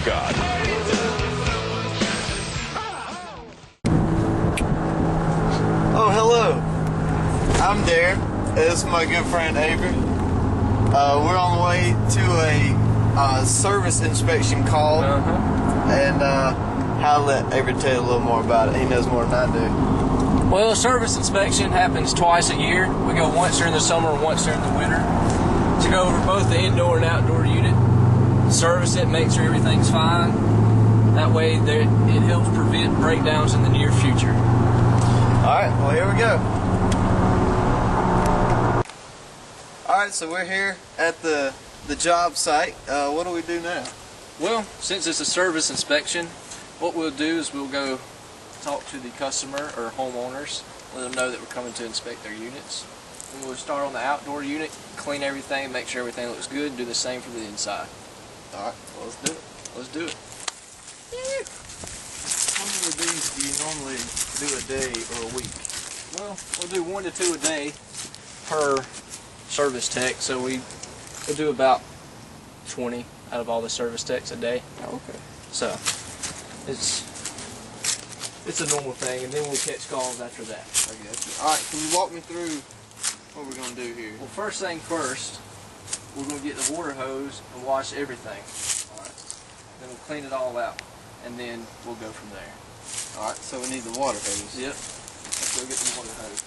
God. Oh, hello. I'm Darren. This is my good friend Avery. We're on the way to a service inspection call, and I'll let Avery tell you a little more about it. He knows more than I do. Well, a service inspection happens twice a year. We go once during the summer and once during the winter to go over both the indoor and outdoor unit, service it, make sure everything's fine. That way it helps prevent breakdowns in the near future. Alright, well here we go. Alright, so we're here at the job site. What do we do now? Well, since it's a service inspection, what we'll do is we'll go talk to the customer or homeowners, let them know that we're coming to inspect their units. And we'll start on the outdoor unit, clean everything, make sure everything looks good, and do the same for the inside. Alright, well, let's do it. Let's do it. How many of these do you normally do a day or a week? Well, we'll do 1 to 2 a day per service tech, so we'll do about 20 out of all the service techs a day. Oh, okay. So it's a normal thing, and then we'll catch calls after that. I guess. Alright, can you walk me through what we're going to do here? Well, first thing first, we're going to get the water hose and wash everything. Alright. Then we'll clean it all out, and then we'll go from there. Alright, so we need the water hose. Yep. Let's go get the water hose.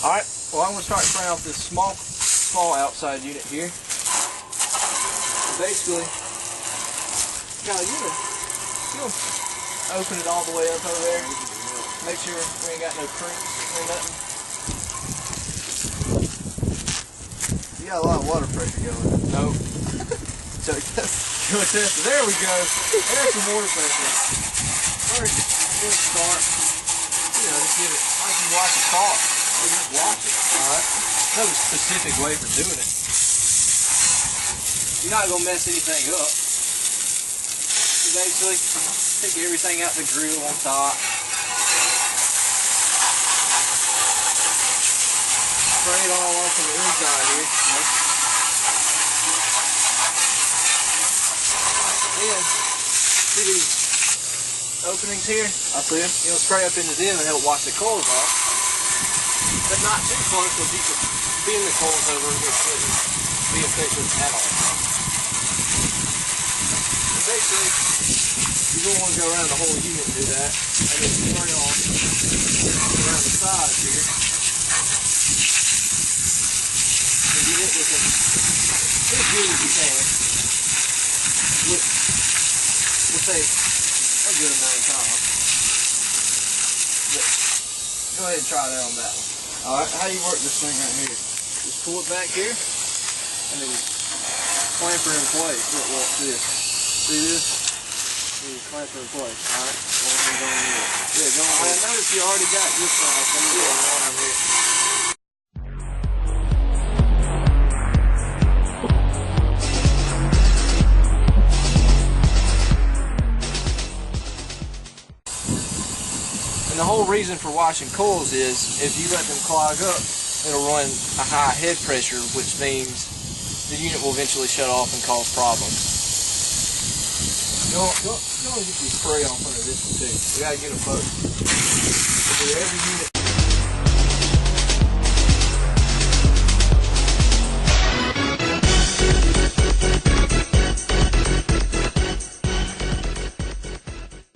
Alright, well, I'm going to start spraying off this small outside unit here. And basically, you'll open it all the way up over there. Make sure we ain't got no crinks or nothing. You got a lot of water pressure going. No. So Go test it. There we go. There's some water pressure. First, we'll start. Just give it like you wash a pot. You just wash it. Alright. No specific way for doing it. You're not gonna mess anything up. You basically take everything out the grill on top. Spray it all off on the inside here. Then, see these openings here? I see them. Spray up into them and help wash the coils off. But not too close, because you can bend the coils over, which wouldn't be effective at all. So basically, you don't want to go around the whole unit and do that. And then spray on around the sides here. And get it with as good as you can. Will take a good amount of time. But go ahead and try that on that one. Alright, how do you work this thing right here? Just pull it back here and then clamp her in place. Look, watch this. See this? You clamp her in place. Alright? Yeah, go on. I noticed you already got this side. So I'm doing one on here. And the whole reason for washing coils is if you let them clog up, it'll run a high head pressure, which means the unit will eventually shut off and cause problems. Go and get your spray off under this one too. We gotta get them both. We'll do every unit.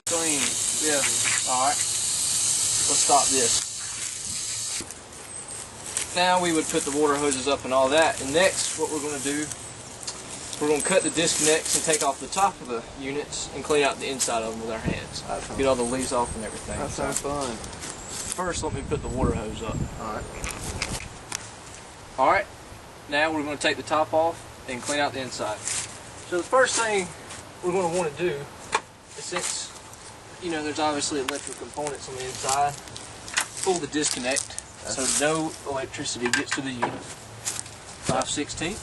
Clean. Yeah. Alright. Let's stop this. Now we would put the water hoses up and all that, and next what we're going to do is we're going to cut the disconnects and take off the top of the units and clean out the inside of them with our hands. Get all the leaves off and everything. That sounds fun. First, let me put the water hose up. Alright. Alright, now we're going to take the top off and clean out the inside. So the first thing we're going to want to do is, since there's obviously electrical components on the inside, pull the disconnect so no electricity gets to the unit. 5/16.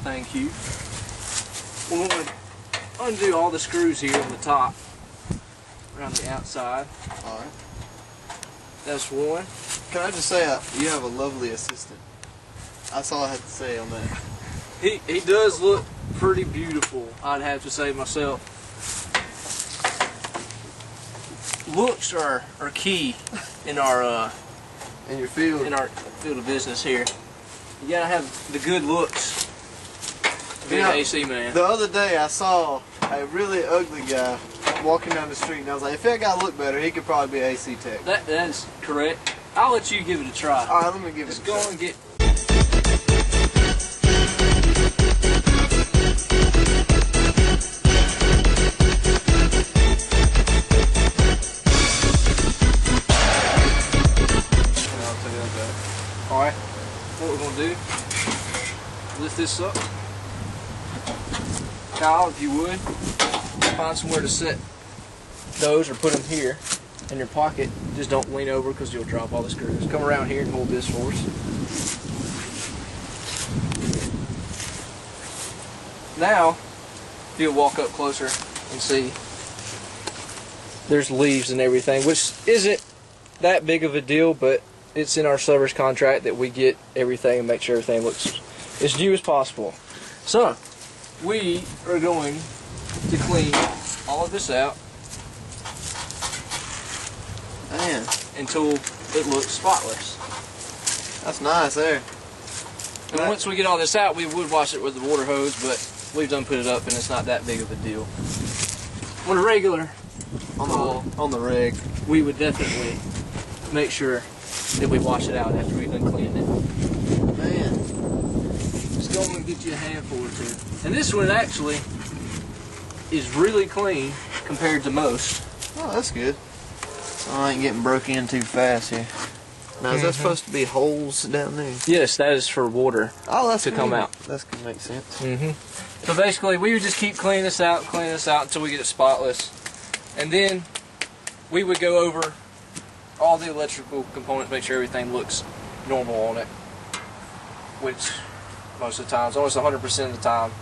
Thank you. We're going to undo all the screws here on the top, around the outside. Alright. That's one. Can I just say, you have a lovely assistant. That's all I have to say on that. He does look pretty beautiful, I'd have to say myself. Looks are key in our In your field. in our field of business here. You gotta have the good looks to be an AC man. The other day I saw a really ugly guy walking down the street, and I was like, if that guy looked better, he could probably be an AC tech. That is correct. I'll let you give it a try. All right, let me give Just it a go try. and get. Alright, what we're going to do, lift this up. Kyle, if you would, find somewhere to set those or put them here in your pocket. Just don't lean over because you'll drop all the screws. Come around here and hold this for us. Now, if you'll walk up closer and see, there's leaves and everything, which isn't that big of a deal, but it's in our service contract that we get everything and make sure everything looks as new as possible. So, we are going to clean all of this out Man, until it looks spotless. that's nice there. And once we get all this out, we would wash it with the water hose, but we've done put it up and it's not that big of a deal. On a regular On the rig. we would definitely make sure that we wash it out after we've done cleaning it. Man. Just go and get you a handful or two. And this one actually is really clean compared to most. Oh, that's good. So I ain't getting broke in too fast here. Now, is that supposed to be holes down there? Yes, that is for water Oh, that's to come out. That's gonna make sense. So basically, we would just keep cleaning this out until we get it spotless. And then we would go over all the electrical components, make sure everything looks normal on it. Which, most of the times, almost 100% of the time,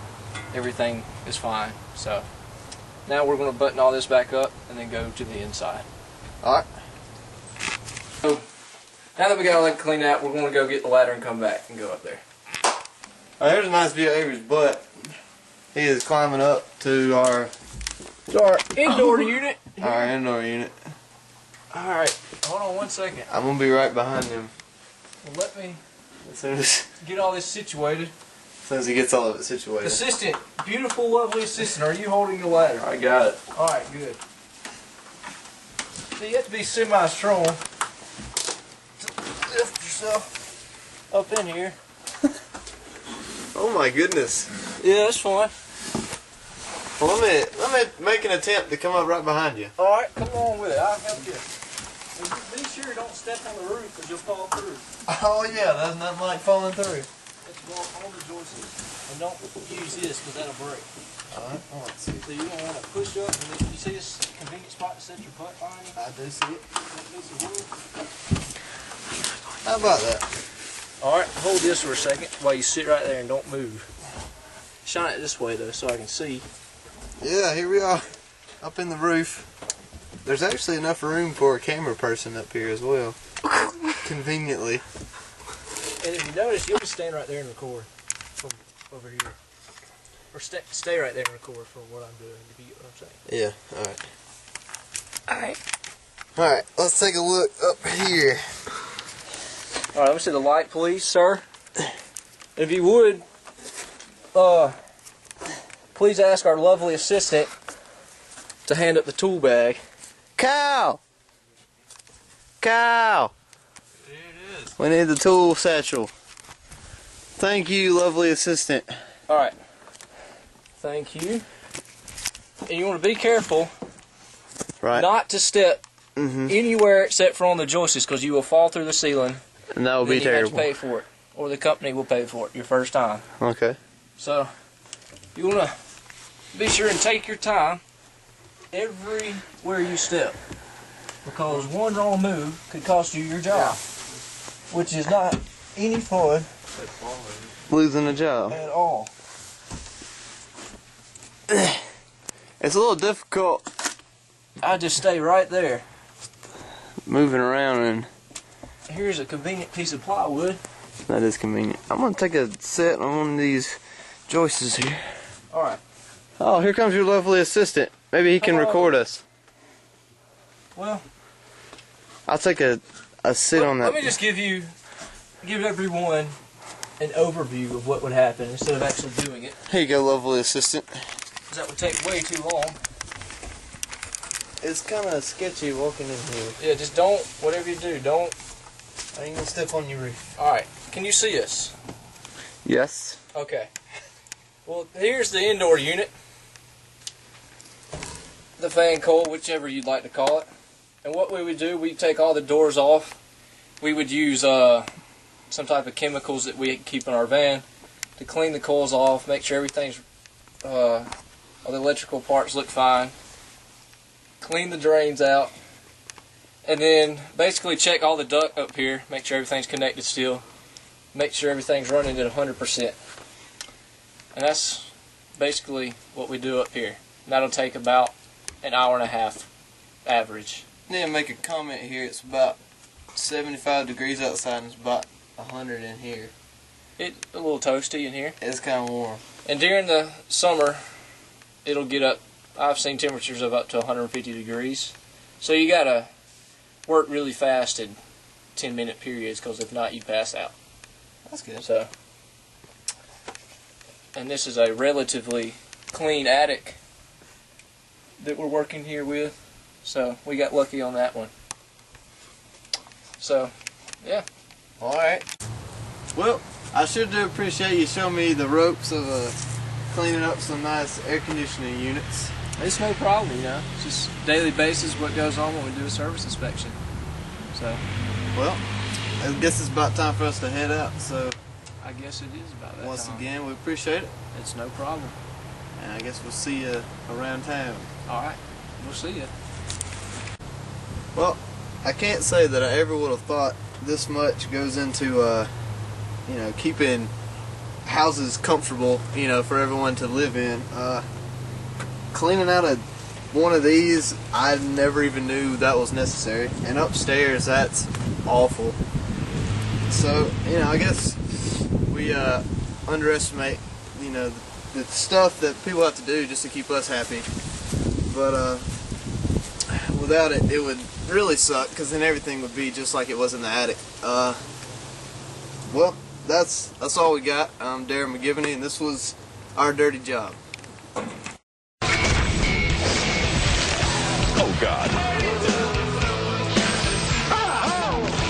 everything is fine. So, now we're going to button all this back up and then go to the inside. Alright. So, now that we got all that cleaned out, we're going to go get the ladder and come back and go up there. Alright, here's a nice view of Avery's butt. He is climbing up to our Indoor unit. indoor unit. Alright, hold on one second. I'm gonna be right behind him Well, let me as soon as get all this situated. he gets all of it situated. Assistant, beautiful, lovely assistant, are you holding the ladder? I got it. Alright, good. So you have to be semi-strong to lift yourself up in here. Oh my goodness. Yeah, that's fine. Well, let me make an attempt to come up right behind you. Alright, come on with it, I'll help you. And be sure you don't step on the roof because you'll fall through. Oh yeah, that's nothing like falling through. Let's walk on the joists. And don't use this because that'll break. Alright, let's see. So you're going to want to push up and then you see this convenient spot to set your butt behind you? I do see it. That piece of wood. How about that? Alright, hold this for a second while you sit right there and don't move. Shine it this way though so I can see. Yeah, here we are. Up in the roof. There's actually enough room for a camera person up here as well. Conveniently. And if you notice, you'll be staying right there and record from over here. Or stay right there and record for what I'm doing, if you get what I'm saying. Yeah, alright. Alright. Alright, let's take a look up here. Alright, let me see the light, please, sir. If you would, please ask our lovely assistant to hand up the tool bag. Kyle! Kyle! There it is. We need the tool satchel. Thank you, lovely assistant. Alright. Thank you. And you want to be careful Right. not to step anywhere except for on the joists because you will fall through the ceiling. And that will And be then you have to terrible. pay for it. Or the company will pay for it your first time. Okay. So, you want to be sure and take your time everywhere you step. Because one wrong move could cost you your job. Which is not any fun Losing a job. at all. It's a little difficult I just stay right there. moving around, and Here's a convenient piece of plywood. that is convenient. I'm going to take a set on one of these Joyce is here. Alright. Oh, here comes your lovely assistant. Maybe he can record us. Well, I'll take a sit on that. Let me just give everyone an overview of what would happen instead of actually doing it. Here you go, lovely assistant. Because that would take way too long. It's kind of sketchy walking in here. Yeah, just don't, whatever you do, don't. I ain't gonna step on your roof. Alright, can you see us? Yes. Okay. Well, here's the indoor unit. The fan coil, whichever you'd like to call it. And what we would do, we'd take all the doors off. We would use some type of chemicals that we keep in our van to clean the coils off, make sure everything's, all the electrical parts look fine. Clean the drains out. And then basically check all the duct up here, make sure everything's connected still. Make sure everything's running at 100%. And that's basically what we do up here. And that'll take about an hour and a half average. Yeah, make a comment here. It's about 75 degrees outside and it's about 100 in here. It's a little toasty in here. It's kind of warm. And during the summer, it'll get up, I've seen temperatures of up to 150 degrees. So you gotta work really fast in 10-minute periods, because if not, you pass out. That's good. So, and this is a relatively clean attic that we're working here with. So we got lucky on that one. So, yeah. Alright. Well, I sure do appreciate you showing me the ropes of cleaning up some nice air conditioning units. It's no problem, you know. It's just daily basis what goes on when we do a service inspection. So, well, I guess it's about time for us to head out. So, I guess it is about that once time. again, we appreciate it. It's no problem. And I guess we'll see you around town. Alright, we'll see you. Well, I can't say that I ever would have thought this much goes into, you know, keeping houses comfortable, you know, for everyone to live in. Cleaning out one of these, I never even knew that was necessary. And upstairs, that's awful. So, you know, I guess we underestimate, you know, the stuff that people have to do just to keep us happy. But without it, it would really suck, because then everything would be just like it was in the attic. Well, that's all we got. I'm Darren McGivney, and this was our dirty job. Oh, God.